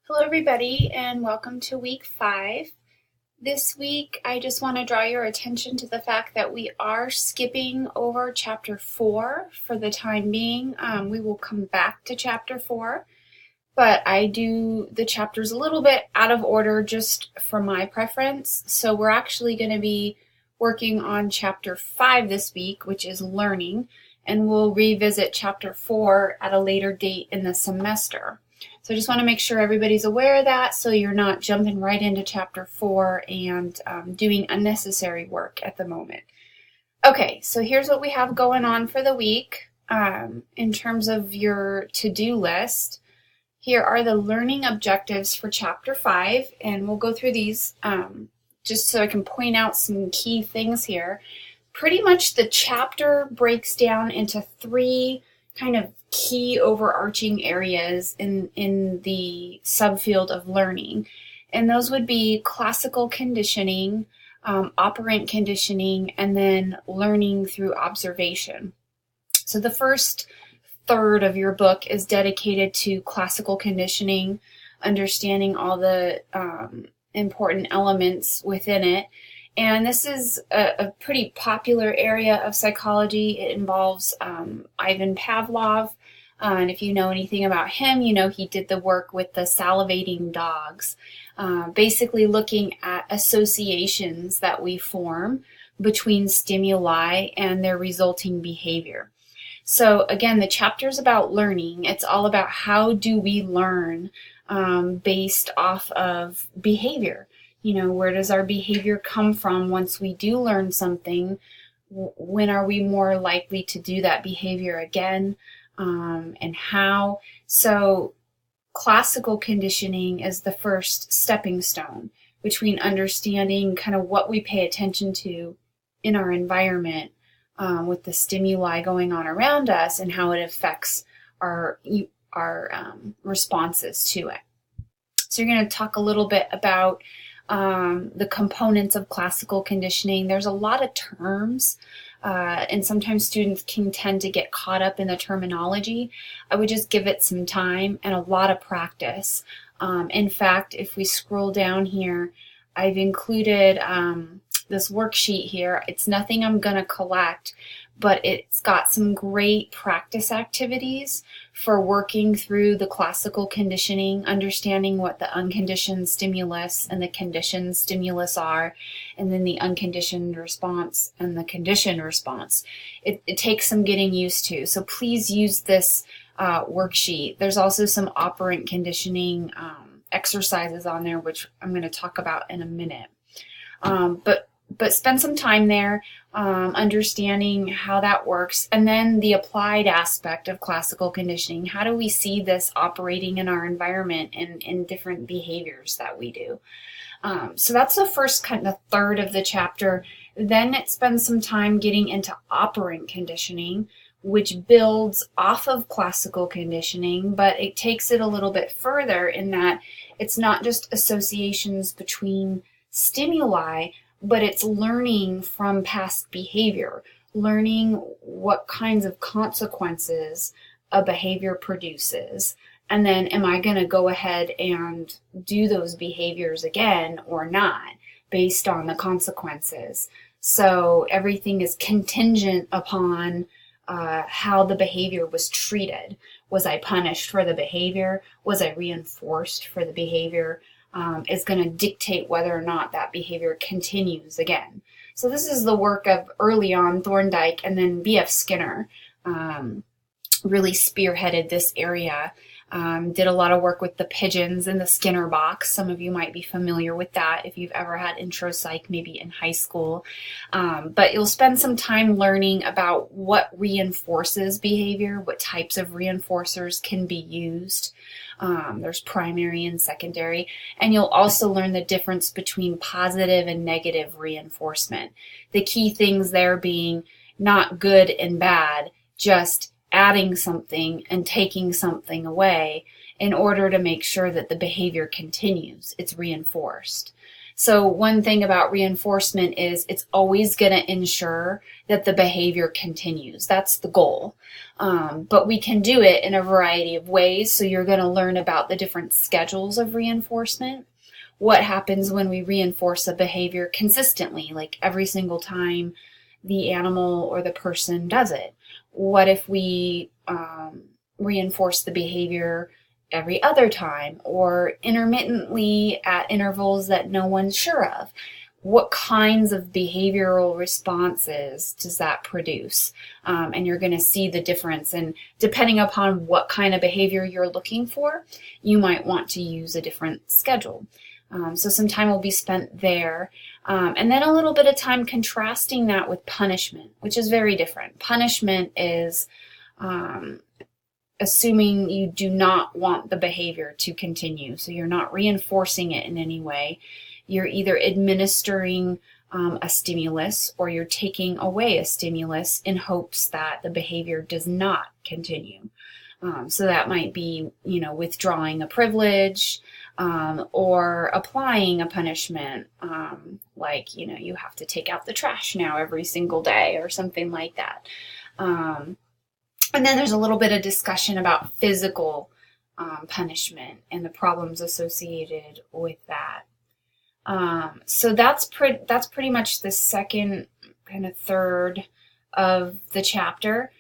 Hello, everybody, and welcome to week 5. This week, I just want to draw your attention to the fact that we are skipping over chapter 4 for the time being. We will come back to chapter 4, but I do the chapters a little bit out of order just for my preference. So we're actually going to be working on chapter 5 this week, which is learning, and we'll revisit chapter 4 at a later date in the semester. So I just want to make sure everybody's aware of that so you're not jumping right into chapter 4 and doing unnecessary work at the moment. Okay, so here's what we have going on for the week in terms of your to-do list. Here are the learning objectives for chapter 5, and we'll go through these just so I can point out some key things here. Pretty much the chapter breaks down into 3 kind of key overarching areas in the subfield of learning. And those would be classical conditioning, operant conditioning, and then learning through observation. So the first third of your book is dedicated to classical conditioning, understanding all the important elements within it. And this is a pretty popular area of psychology. It involves Ivan Pavlov. And if you know anything about him, you know he did the work with the salivating dogs, basically looking at associations that we form between stimuli and their resulting behavior. So again, the chapter is about learning. It's all about how do we learn based off of behavior. You know, where does our behavior come from once we do learn something? When are we more likely to do that behavior again, and how? So classical conditioning is the first stepping stone between understanding kind of what we pay attention to in our environment with the stimuli going on around us and how it affects our responses to it. So you're going to talk a little bit about the components of classical conditioning. There's a lot of terms, and sometimes students can tend to get caught up in the terminology. I would just give it some time and a lot of practice. In fact, if we scroll down here, I've included this worksheet here. It's nothing I'm going to collect, but it's got some great practice activities for working through the classical conditioning, understanding what the unconditioned stimulus and the conditioned stimulus are, and then the unconditioned response and the conditioned response. It takes some getting used to. So please use this worksheet. There's also some operant conditioning exercises on there, which I'm going to talk about in a minute. But spend some time there understanding how that works, and then the applied aspect of classical conditioning. How do we see this operating in our environment and in different behaviors that we do? So that's the first kind of third of the chapter. Then it spends some time getting into operant conditioning, which builds off of classical conditioning, but it takes it a little bit further in that it's not just associations between stimuli, but it's learning from past behavior, learning what kinds of consequences a behavior produces. And then am I going to go ahead and do those behaviors again or not based on the consequences? So everything is contingent upon how the behavior was treated. Was I punished for the behavior? Was I reinforced for the behavior? Is going to dictate whether or not that behavior continues again. So this is the work of early on Thorndike, and then B.F. Skinner really spearheaded this area. Did a lot of work with the pigeons in the Skinner box. Some of you might be familiar with that if you've ever had intro psych, maybe in high school. But you'll spend some time learning about what reinforces behavior, what types of reinforcers can be used. There's primary and secondary, and you'll also learn the difference between positive and negative reinforcement. The key things there being not good and bad, just adding something and taking something away in order to make sure that the behavior continues. It's reinforced. So one thing about reinforcement is it's always going to ensure that the behavior continues. That's the goal. But we can do it in a variety of ways. So you're going to learn about the different schedules of reinforcement. What happens when we reinforce a behavior consistently, like every single time the animal or the person does it? What if we reinforce the behavior every other time or intermittently at intervals that no one's sure of? What kinds of behavioral responses does that produce? And you're going to see the difference. And depending upon what kind of behavior you're looking for, you might want to use a different schedule. So some time will be spent there. And then a little bit of time contrasting that with punishment, which is very different. Punishment is assuming you do not want the behavior to continue. So you're not reinforcing it in any way. You're either administering a stimulus or you're taking away a stimulus in hopes that the behavior does not continue. So that might be, withdrawing a privilege, or applying a punishment, like, you have to take out the trash now every single day or something like that. And then there's a little bit of discussion about physical punishment and the problems associated with that. So that's pretty much the second kind of third of the chapter.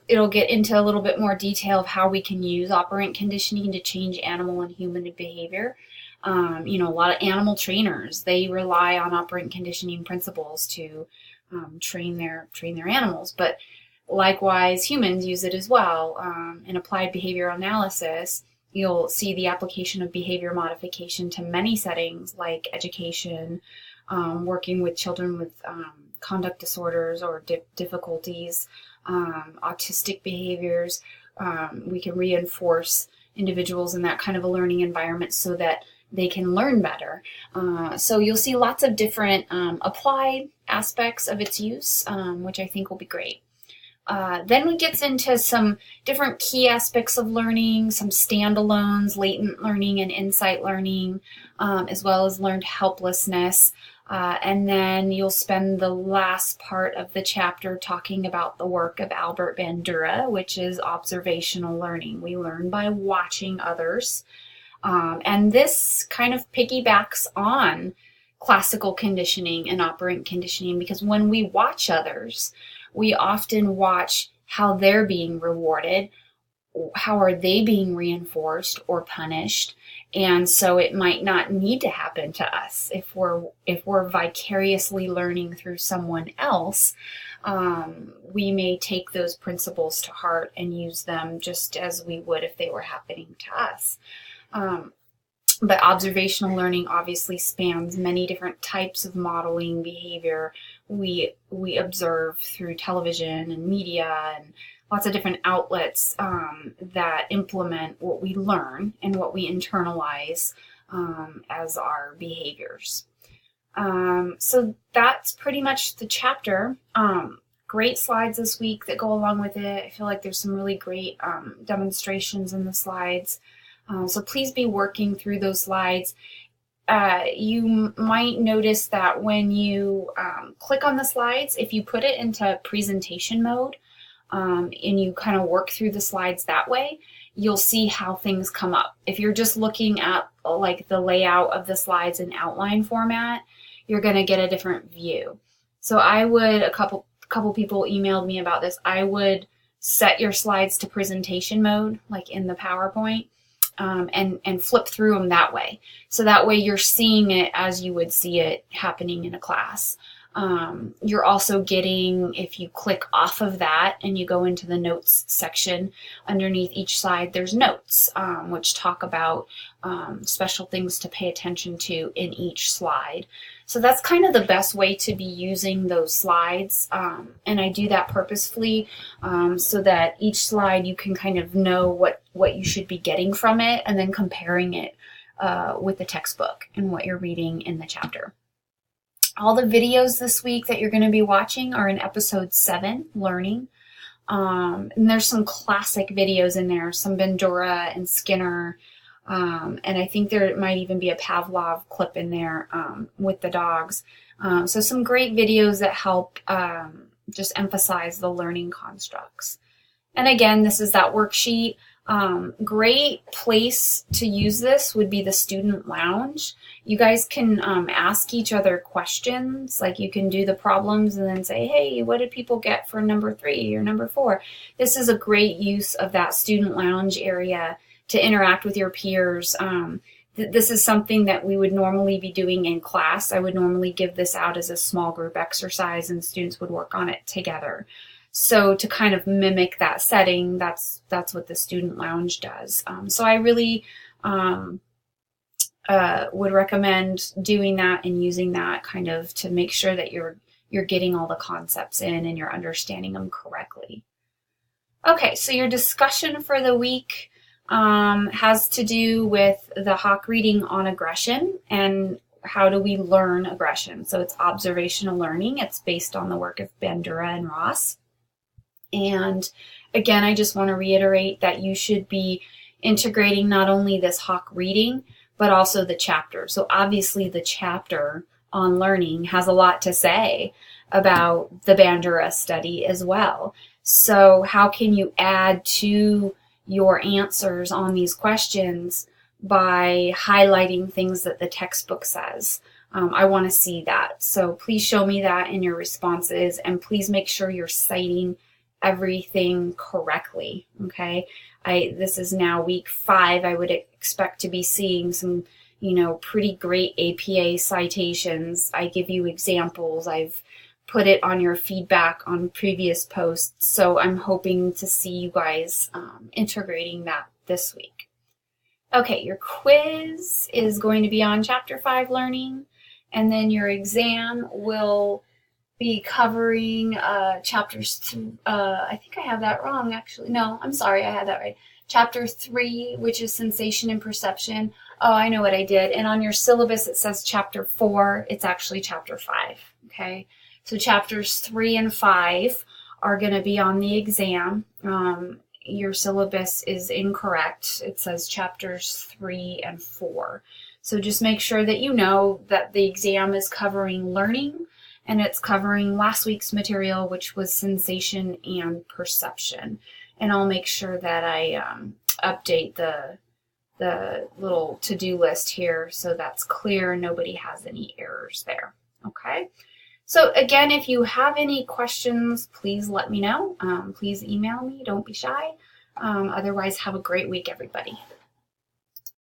It'll get into a little bit more detail of how we can use operant conditioning to change animal and human behavior. A lot of animal trainers, they rely on operant conditioning principles to train their animals, but likewise humans use it as well. In applied behavioral analysis, you'll see the application of behavior modification to many settings like education, working with children with conduct disorders or difficulties, autistic behaviors. We can reinforce individuals in that kind of a learning environment so that they can learn better. So you'll see lots of different applied aspects of its use, which I think will be great. Then we get into some different key aspects of learning, some standalones, latent learning and insight learning, as well as learned helplessness. And then you'll spend the last part of the chapter talking about the work of Albert Bandura, which is observational learning. We learn by watching others. And this kind of piggybacks on classical conditioning and operant conditioning, because when we watch others, we often watch how they're being rewarded, how are they being reinforced or punished, and so it might not need to happen to us if we're vicariously learning through someone else. We may take those principles to heart and use them just as we would if they were happening to us. But observational learning obviously spans many different types of modeling behavior. We observe through television and media and lots of different outlets that implement what we learn and what we internalize as our behaviors. So that's pretty much the chapter. Great slides this week that go along with it. I feel like there's some really great demonstrations in the slides. So please be working through those slides. You might notice that when you click on the slides, if you put it into presentation mode and you kind of work through the slides that way, you'll see how things come up. If you're just looking at like the layout of the slides in outline format, you're going to get a different view. So I would, a couple people emailed me about this, I would set your slides to presentation mode, like in the PowerPoint. And flip through them that way. So that way you're seeing it as you would see it happening in a class. You're also getting, if you click off of that and you go into the notes section, underneath each slide there's notes, which talk about special things to pay attention to in each slide. So that's kind of the best way to be using those slides. And I do that purposefully so that each slide you can kind of know what you should be getting from it and then comparing it with the textbook and what you're reading in the chapter. All the videos this week that you're going to be watching are in episode 7, Learning. And there's some classic videos in there, some Bandura and Skinner, And I think there might even be a Pavlov clip in there with the dogs. So some great videos that help just emphasize the learning constructs. And again, this is that worksheet. Great place to use this would be the student lounge. You guys can ask each other questions, like you can do the problems and then say, hey, what did people get for number 3 or number 4? This is a great use of that student lounge area to interact with your peers. This is something that we would normally be doing in class. I would normally give this out as a small group exercise and students would work on it together. So to kind of mimic that setting, that's what the student lounge does. So I really would recommend doing that and using that kind of to make sure that you're getting all the concepts in and you're understanding them correctly. Okay, so your discussion for the week has to do with the Hawk reading on aggression and how do we learn aggression. So it's observational learning. It's based on the work of Bandura and Ross. And again, I just want to reiterate that you should be integrating not only this Hawk reading, but also the chapter. So obviously the chapter on learning has a lot to say about the Bandura study as well. So how can you add to your answers on these questions by highlighting things that the textbook says? I want to see that. So please show me that in your responses and please make sure you're citing everything correctly. Okay. This is now week 5. I would expect to be seeing some, pretty great APA citations. I give you examples. I've put it on your feedback on previous posts. So I'm hoping to see you guys integrating that this week. Okay. Your quiz is going to be on chapter 5 learning, and then your exam will be covering chapters, I think I have that wrong actually. No, I'm sorry, I had that right. Chapter 3, which is sensation and perception. Oh, I know what I did. And on your syllabus it says chapter 4. It's actually chapter 5. Okay, so chapters 3 and 5 are going to be on the exam. Your syllabus is incorrect. It says chapters 3 and 4. So just make sure that you know that the exam is covering learning, and it's covering last week's material, which was sensation and perception. And I'll make sure that I update the little to-do list here so that's clear and nobody has any errors there. Okay. So again, if you have any questions, please let me know. Please email me. Don't be shy. Otherwise, have a great week, everybody.